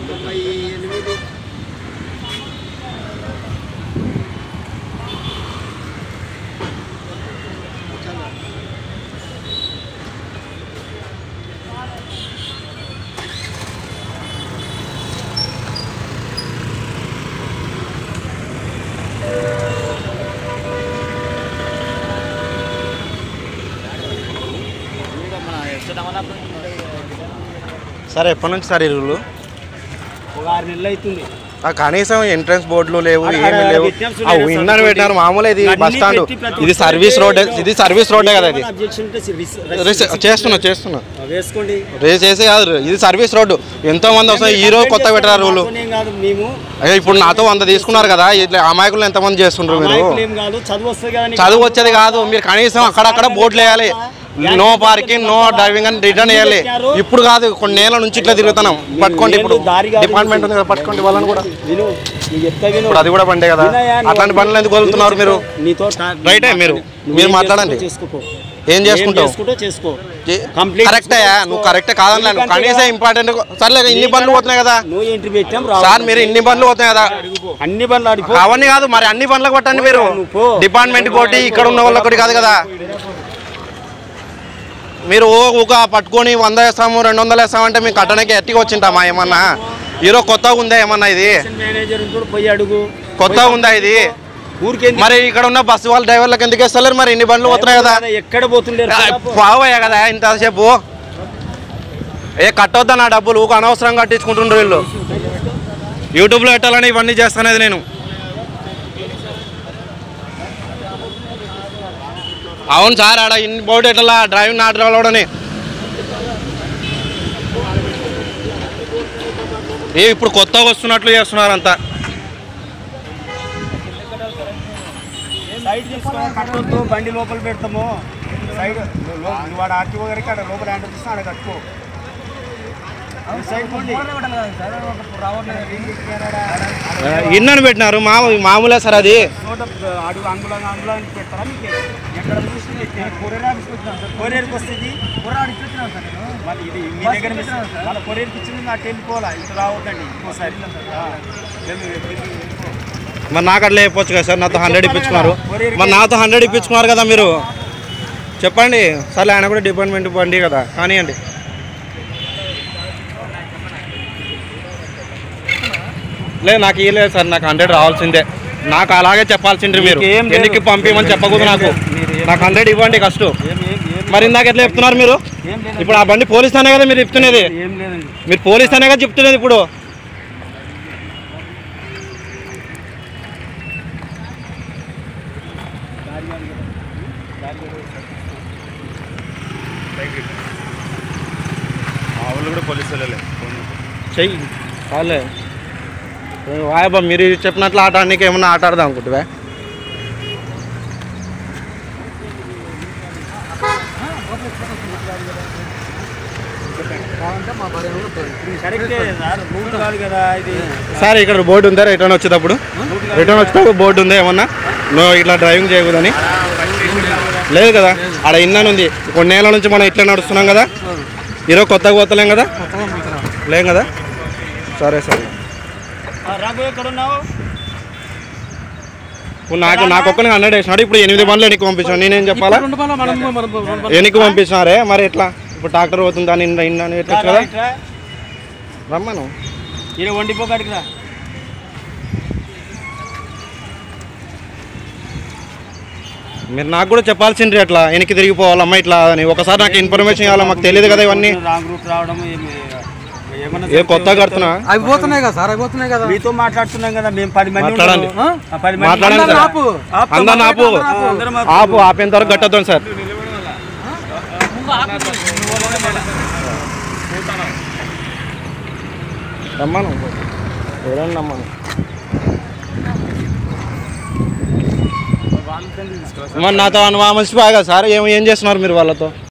98 సరే ఎప్పటి నుంచి సార్ ఈ రూలు? ఒక 6 నెలలు అవుతుంది. కనీసం ఎంట్రన్స్ బోర్డులు లేవు, ఏమి లేవు. విన్నాను పెట్టినారు మామూలు. ఇది బస్ స్టాండ్, ఇది సర్వీస్ రోడ్, ఇది సర్వీస్ రోడ్డే కదా. ఇది చేస్తున్నా రేస్ చేసే కాదు, ఇది సర్వీస్ రోడ్డు. ఎంతో మంది వస్తాయి. ఈ రోజు కొత్త పెట్టారు రూలు. ఇప్పుడు నాతో 100 తీసుకున్నారు కదా, ఇట్లా అమాయకులు ఎంతమంది చేస్తుండ్రు మీరు? చదువు వచ్చేది కాదు, మీరు కనీసం అక్కడక్కడ బోర్డులు వేయాలి. నో పార్కింగ్, నో డ్రైవింగ్ అని రిటర్న్ వేయాలి. ఇప్పుడు కాదు, కొన్ని నెలల నుంచి ఇట్లా తిరుగుతున్నాం. పట్టుకోండి, ఇప్పుడు డిపార్ట్మెంట్ ఉంది కదా, పట్టుకోండి వాళ్ళని కూడా. ఇప్పుడు అది కూడా బండే కదా, అట్లాంటి బండ్లు ఎందుకు వదులుతున్నారు మీరు? రైటే, మీరు మాట్లాడండి. ఏం చేసుకుంటావు? కరెక్టే, నువ్వు కరెక్టే కాదనలేను. కనీసం ఇంపార్టెంట్ సర్లే, ఇన్ని బండ్లు పోతున్నాయి కదా సార్, మీరు ఇన్ని బండ్లు పోతున్నాయి కదా. అన్ని బండ్లు అవన్నీ కాదు, మరి అన్ని బండ్లకు పట్టండి మీరు. డిపార్ట్మెంట్ కోటి, ఇక్కడ ఉన్న వాళ్ళు ఒకటి కాదు కదా. మీరు ఊక పట్టుకొని 100 వేస్తాము 200 వేస్తామంటే మీకు కట్టడానికి ఎట్టిగా వచ్చింటామా ఏమన్నా? ఈరోజు కొత్తగా ఉందా ఏమన్నా? ఇది కొత్తగా ఉందా ఇది? మరి ఇక్కడ ఉన్న బస్సు వాళ్ళ డ్రైవర్లకు ఎందుకు వేస్తలేరు? మరి ఇన్ని బండ్లు పోతున్నాయి కదా, ఎక్కడ పోతుండే బావయ్యా కదా ఇంతసేపు. కట్టొద్దా నా డబ్బులు? ఊక అనవసరంగా కట్టించుకుంటుండ్రు వీళ్ళు. యూట్యూబ్లో పెట్టాలని ఇవన్నీ చేస్తానేది నేను. అవును సార్, ఆడ ఇన్ని బోర్డు ఎట్లా డ్రైవింగ్ నాట్ రావడని. ఇప్పుడు కొత్తగా వస్తున్నట్లు చేస్తున్నారు అంతా. బండి లోపల పెడతాము, సైడ్ వాడు ఆర్టీఓ గారికి అక్కడ లోపల హ్యాండ్ తీస్తే ఆడ కట్టుకో. ఇన్నని పెట్టినారు, మామూలే సార్ అది. కొరియర్కి వస్తుంది, మీ దగ్గర వాళ్ళ కొరియర్కి ఇచ్చింది నాకు వెళ్ళిపోవాలా, ఇటు రావద్దండి ఇంకోసారి. మరి నాకు అట్లా చెప్పొచ్చు కదా సార్, నాతో 100 ఇప్పించుకున్నారు. మరి నాతో 100 ఇప్పించుకున్నారు కదా మీరు, చెప్పండి. సరే, ఆయన కూడా డిపార్ట్మెంట్ బండి కదా, కానివ్వండి. లేదు, నాకు ఇవ్వలేదు సార్, నాకు 100 రావాల్సిందే. నాకు అలాగే చెప్పాల్సిండ్రి మీరు. ఎన్నికి పంపించమని చెప్పకూడదు నాకు 100 ఇవ్వండి కష్టం. మరి ఇందాక ఎట్లా చెప్తున్నారు మీరు? ఇప్పుడు ఆ బండి పోలీస్ అనే కదా మీరు చెప్తున్నది, మీరు పోలీస్ అనే కదా చెప్తున్నది. ఇప్పుడు వాళ్ళు కూడా పోలీసు వెళ్ళలే చెయ్యి చాలే. వాయబా, మీరు చెప్పినట్లు ఆట ఆడడానికి ఏమన్నా ఆట ఆడదాం అనుకుంటువా? సార్ ఇక్కడ బోర్డు ఉందా రిటర్న్ వచ్చేటప్పుడు? బోర్డు ఉందా ఏమన్నా నువ్వు ఇట్లా డ్రైవింగ్ చేయకూడదని? లేదు కదా, ఆడ ఇన్నాను ఉంది. కొన్ని నెలల నుంచి మనం ఇట్లా నడుస్తున్నాం కదా, ఈరోజు కొత్తగా పోతలేం కదా, లేం కదా. సరే సరే, ఇప్పుడు నాకు ఒక్కరికి 100 వేసినాడు. ఇప్పుడు 8 బండ్లు ఎన్నికి పంపించాను, నేనేం చెప్పాలా? ఎన్నికి పంపించినారే, మరి ఎట్లా? ఇప్పుడు ట్రాక్టర్ పోతుంది దాన్ని ఇన్నాను ఎట్లా కదా. రమ్మను వండిపోకాడికి మీరు నాకు కూడా చెప్పాల్సిండ్రి అట్లా వెనక్కి తిరిగిపోవాలమ్మా ఇట్లా అని. ఒకసారి నాకు ఇన్ఫర్మేషన్ ఇవ్వాలి, మాకు తెలియదు కదా ఇవన్నీ. ఏ కొత్తగా కడుతున్నా అవి పోతున్నాయి కదా సార్, అవి పోతున్నాయి కదా. మీతో మాట్లాడుతున్నాం కదా మేము 10 మంది. మాట్లాడండి, అందరిని ఆపు. ఆపేంత వరకు కట్టొద్దాం సార్. రమ్మను, ఎవరైనా నమ్మను. మరి నాతో మర్చిపోయా కదా సార్, ఏం చేస్తున్నారు మీరు వాళ్ళతో?